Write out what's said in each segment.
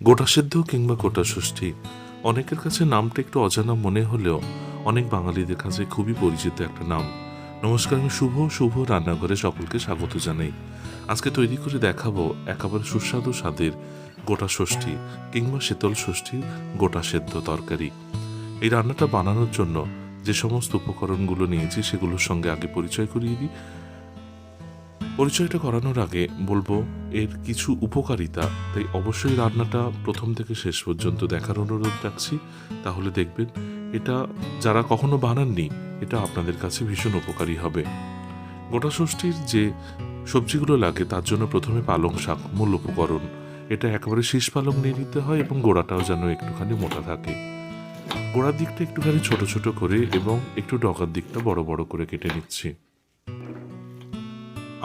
গোটা সেদ্ধ কিংবা গোটা ষষ্ঠী অনেকের কাছে নামটা একটু অজানা মনে হলেও অনেক বাঙালিদের কাছে খুবই পরিচিত একটা নাম। নমস্কার, আমি শুভ রান্নাঘরে সকলকে স্বাগত জানাই। আজকে তৈরি করে দেখাবো একেবারে সুস্বাদু স্বাদের গোটা ষষ্ঠী কিংবা শীতল ষষ্ঠীর গোটা সেদ্ধ তরকারি। এই রান্নাটা বানানোর জন্য যে সমস্ত উপকরণগুলো নিয়েছি সেগুলোর সঙ্গে আগে পরিচয় করিয়ে দিই। পরিচয়টা করানোর আগে বলবো এর কিছু উপকারিতা, তাই অবশ্যই রান্নাটা প্রথম থেকে শেষ পর্যন্ত দেখার অনুরোধ রাখছি। তাহলে দেখবেন এটা যারা কখনো বানাননি এটা আপনাদের কাছে ভীষণ উপকারী হবে। গোটা ষষ্ঠীর যে সবজিগুলো লাগে তার জন্য প্রথমে পালং শাক মূল উপকরণ। এটা একেবারে শীষ পালং নিয়ে নিতে হয় এবং গোড়াটাও যেন একটুখানি মোটা থাকে। গোড়ার দিকটা একটুখানি ছোট ছোট করে এবং একটু ডগার দিকটা বড় বড় করে কেটে নিচ্ছি।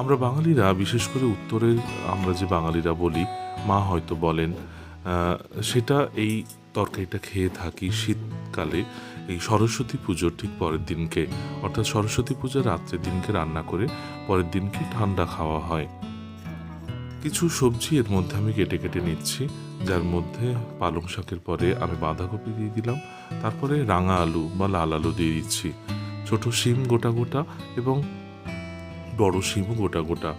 আমরা বাঙালিরা, বিশেষ করে উত্তরের আমরা যে বাঙালিরা বলি, মা হয়তো বলেন, সেটা এই তরকারিটা খেয়ে থাকি শীতকালে এই সরস্বতী পুজোর ঠিক পরের দিনকে, অর্থাৎ সরস্বতী পুজোর রাত্রের দিনকে রান্না করে পরের দিনকে ঠান্ডা খাওয়া হয়। কিছু সবজি এর মধ্যে আমি কেটে কেটে নিচ্ছি, যার মধ্যে পালং শাকের পরে আমি বাঁধাকপি দিয়ে দিলাম, তারপরে রাঙা আলু বা লাল আলু দিয়ে দিচ্ছি, ছোট শিম গোটা গোটা এবং বড় শিমও গোটা গোটা,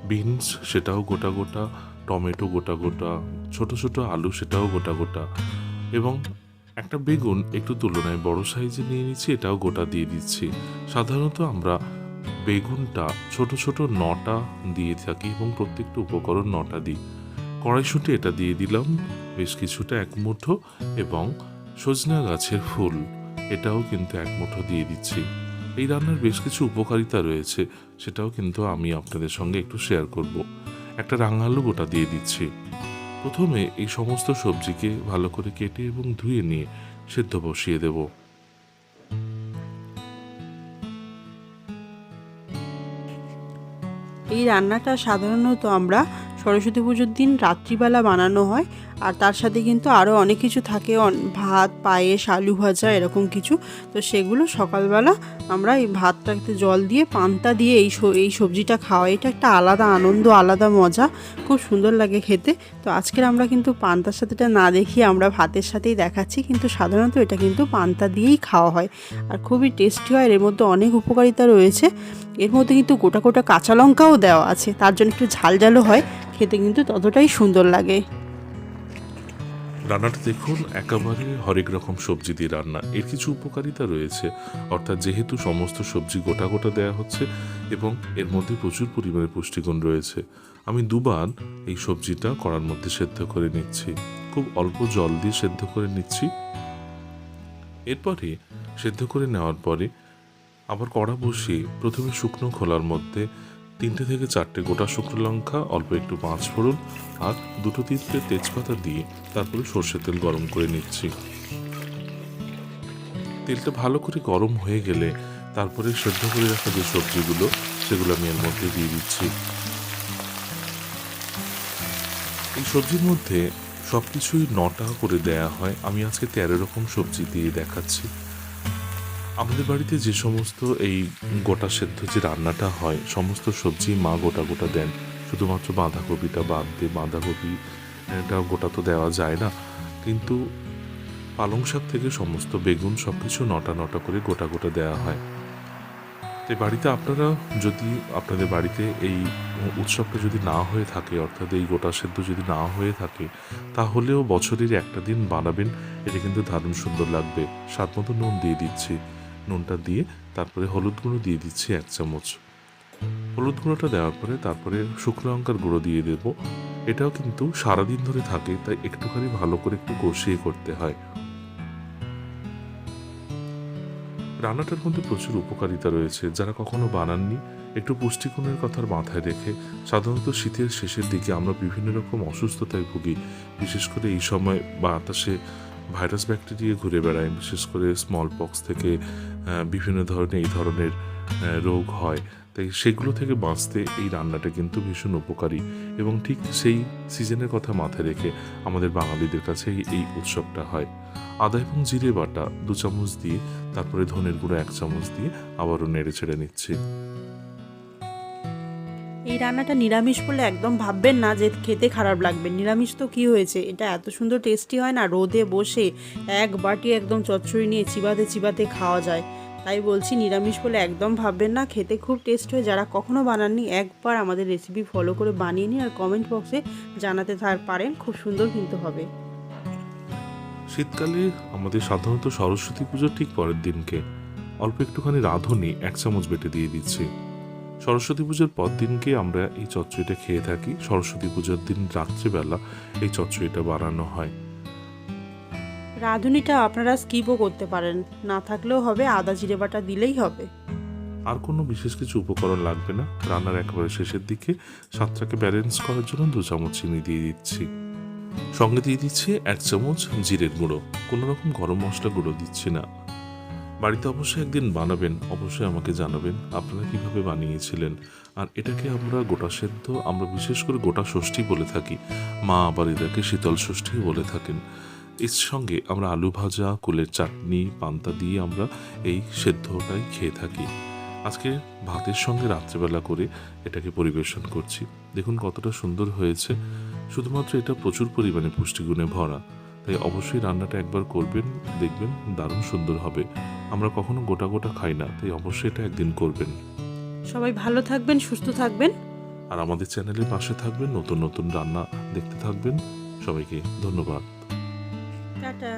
বিনস সেটাও গোটা গোটা, টমেটো গোটা গোটা, ছোট ছোট আলু সেটাও গোটা গোটা, এবং একটা বেগুন একটু তুলনায় বড় সাইজে নিয়ে নিচ্ছি, এটাও গোটা দিয়ে দিচ্ছি। সাধারণত আমরা বেগুনটা ছোট ছোট নটা দিয়ে থাকি এবং প্রত্যেকটা উপকরণ নটা দিই। কড়াইশুঁটি এটা দিয়ে দিলাম বেশ কিছুটা, এক মুঠো, এবং সজনা গাছের ফুল এটাও কিন্তু এক মুঠো দিয়ে দিচ্ছি। এই রান্নার বেশ কিছু উপকারিতা রয়েছে, সেটাও কিন্তু আমি আপনাদের সঙ্গে একটু শেয়ার করব। একটা রাঙালু গোটা দিয়ে দিচ্ছি। প্রথমে এই সমস্ত সবজিকে ভালো করে কেটে এবং ধুয়ে নিয়ে সেদ্ধ বসিয়ে দেব। এই রান্নাটা সাধারণত আমরা সরস্বতী পুজোর দিন রাত্রিবেলা বানানো হয়, আর তার সাথে কিন্তু আরও অনেক কিছু থাকে, ভাত, পায়েস, আলু ভাজা, এরকম কিছু। তো সেগুলো সকালবেলা আমরা এই ভাতটাতে জল দিয়ে পান্তা দিয়ে এই সবজিটা খাওয়া, এটা একটা আলাদা আনন্দ, আলাদা মজা, খুব সুন্দর লাগে খেতে। তো আজকের আমরা কিন্তু পান্তার সাথে এটা না দেখিয়ে আমরা ভাতের সাথেই দেখাচ্ছি, কিন্তু সাধারণত এটা কিন্তু পান্তা দিয়েই খাওয়া হয় আর খুবই টেস্টি হয়। এর মধ্যে অনেক উপকারিতা রয়েছে। এর মধ্যে কিন্তু গোটা গোটা কাঁচা লঙ্কাও দেওয়া আছে, তার জন্য একটু ঝাল ঝালও হয়, খেতে কিন্তু ততটাই সুন্দর লাগে। রান্নাটা দেখুন, একেবারে হরেক রকম সবজি দিয়ে রান্না। এর কিছু উপকারিতা রয়েছে, অর্থাৎ যেহেতু সমস্ত সবজি গোটা গোটা দেওয়া হচ্ছে এবং এর মধ্যে প্রচুর পরিমাণে পুষ্টিগুণ রয়েছে। আমি দুবার এই সবজিটা কড়ার মধ্যে সেদ্ধ করে নিচ্ছি, খুব অল্প জল দিয়ে সেদ্ধ করে নিচ্ছি। এরপরে সেদ্ধ করে নেওয়ার পরে আবার কড়া বসিয়ে প্রথমে শুকনো খোলার মধ্যে 3 থেকে 4টে গোটা শুকনো লঙ্কা, অল্প একটু 5 ফোড়ন আর 2-3টে তেজপাতা দিয়ে তারপরে সর্ষের তেল গরম করে নিচ্ছি। তেলটা ভালো করে গরম হয়ে গেলে তারপরে সেদ্ধ করে রাখা যে সবজিগুলো সেগুলো আমি এর মধ্যে দিয়ে দিচ্ছি। এই সবজির মধ্যে সবকিছুই 9টা করে দেয়া হয়। আমি আজকে 13 রকম সবজি দিয়ে দেখাচ্ছি। আমাদের বাড়িতে যে সমস্ত এই গোটা সেদ্ধ যে রান্নাটা হয়, সমস্ত সবজি মা গোটা গোটা দেন, শুধুমাত্র বাঁধাকপিটা বাদ দিয়ে। বাঁধাকপি এটা গোটা তো দেওয়া যায় না, কিন্তু পালং শাক থেকে সমস্ত বেগুন সবকিছু 9টা করে গোটা গোটা দেওয়া হয়। তাই বাড়িতে আপনারা, যদি আপনাদের বাড়িতে এই উৎসবটা যদি না হয়ে থাকে, অর্থাৎ এই গোটা সেদ্ধ যদি না হয়ে থাকে, তাহলেও বছরের একটা দিন বানাবেন, এটা কিন্তু দারুণ সুন্দর লাগবে। স্বাদ মতো নুন দিয়ে দিচ্ছি, নুনটা দিয়ে তারপরে হলুদ গুঁড়ো দিয়ে দিচ্ছি 1 চামচ। হলুদ গুঁড়োটা দেওয়ার পরে তারপরে শুকনো লঙ্কার গুঁড়ো দিয়ে দেব। এটাও কিন্তু সারাদিন ধরে থাকে, তাই একটুখানি ভালো করে একটু কষিয়ে করতে হয়। রান্নাটার মধ্যে প্রচুর উপকারিতা রয়েছে, যারা কখনো বানাননি একটু পুষ্টিগুণের কথা মাথায় রেখে। সাধারণত শীতের শেষের দিকে আমরা বিভিন্ন রকম অসুস্থতায় ভুগি, বিশেষ করে এই সময় বাতাসে ভাইরাস ব্যাকটেরিয়া ঘুরে বেড়ায়, বিশেষ করে স্মল পক্স থেকে বিভিন্ন ধরনের এই ধরনের রোগ হয়। তাই সেগুলো থেকে বাঁচতে এই রান্নাটা কিন্তু ভীষণ উপকারী, এবং ঠিক সেই সিজনের কথা মাথায় রেখে আমাদের বাঙালিদের কাছে এই উৎসবটা হয়। আদা এবং জিরে বাটা 2 চামচ দিয়ে তারপরে ধনের গুঁড়ো 1 চামচ দিয়ে আবারও নেড়ে ছেড়ে নিচ্ছি। এই রান্নাটা নিরামিষ বলে একদম ভাববেন না যে খেতে খারাপ লাগবে। নিরামিষ তো কী হয়েছে, এটা এত সুন্দর টেস্টি হয় না, রোদে বসে এক বাটি একদম চচ্চড়ি নিয়ে চিবাতে চিবাতে খাওয়া যায়। তাই বলছি নিরামিষ বলে একদম ভাববেন না, খেতে খুব টেস্ট হয়। যারা কখনো বানাননি একবার আমাদের রেসিপি ফলো করে বানিয়ে নিন আর কমেন্ট বক্সে জানাতে পারেন, খুব সুন্দর কিন্তু হবে। শীতকালে আমাদের সাধারণত সরস্বতী পুজোর ঠিক পরের দিনকে অল্প একটুখানি রাঁধুনি 1 চামচ বেটে দিয়ে দিচ্ছি। সরস্বতী পুজোর পর দিনকে আমরা এই চচ্চড়িটা খেয়ে থাকি। সরস্বতী পুজোর দিন রাত্রিবেলা এই চচ্চড়িটা বানানো হয়। রাঁধুনিটা আপনারা স্কিপও করতে পারেন, না থাকলেও হবে, আদা জিরে বাটা দিলেই হবে। আর কোনো বিশেষ কিছু উপকরণ লাগবে না। রান্নার একেবারে শেষের দিকে স্বাদটাকে ব্যালেন্স করার জন্য 2 চামচ চিনি দিয়ে দিচ্ছি। সঙ্গে দিয়ে দিচ্ছি 1 চামচ জিরের গুঁড়ো। কোনো রকম গরম মশলা গুঁড়ো দিচ্ছি না। বাড়িতে অবশ্যই একদিন বানাবেন, অবশ্যই আমাকে জানাবেন আপনারা কিভাবে বানিয়েছিলেন। আর এটাকে আমরা গোটা সেদ্ধ, আমরা বিশেষ করে গোটা ষষ্ঠী বলে থাকি, মা আবার এটাকে শীতল ষষ্ঠীও বলে থাকেন। এর সঙ্গে আমরা আলু ভাজা, কুলের চাটনি, পান্তা দিয়ে আমরা এই সেদ্ধটাই খেয়ে থাকি। আজকে ভাতের সঙ্গে রাত্রেবেলা করে এটাকে পরিবেশন করছি। দেখুন কতটা সুন্দর হয়েছে। শুধুমাত্র এটা প্রচুর পরিমাণে পুষ্টিগুণে ভরা, তাই অবশ্যই রান্নাটা একবার করবেন, দেখবেন দারুণ সুন্দর হবে। আমরা কখনো গোটা গোটা খাই না, তাই অবশ্যই এটা একদিন করবেন। সবাই ভালো থাকবেন, সুস্থ থাকবেন। আর আমাদের চ্যানেলের পাশে থাকবেন, নতুন নতুন রান্না দেখতে থাকবেন। সবাইকে ধন্যবাদ। টাটা।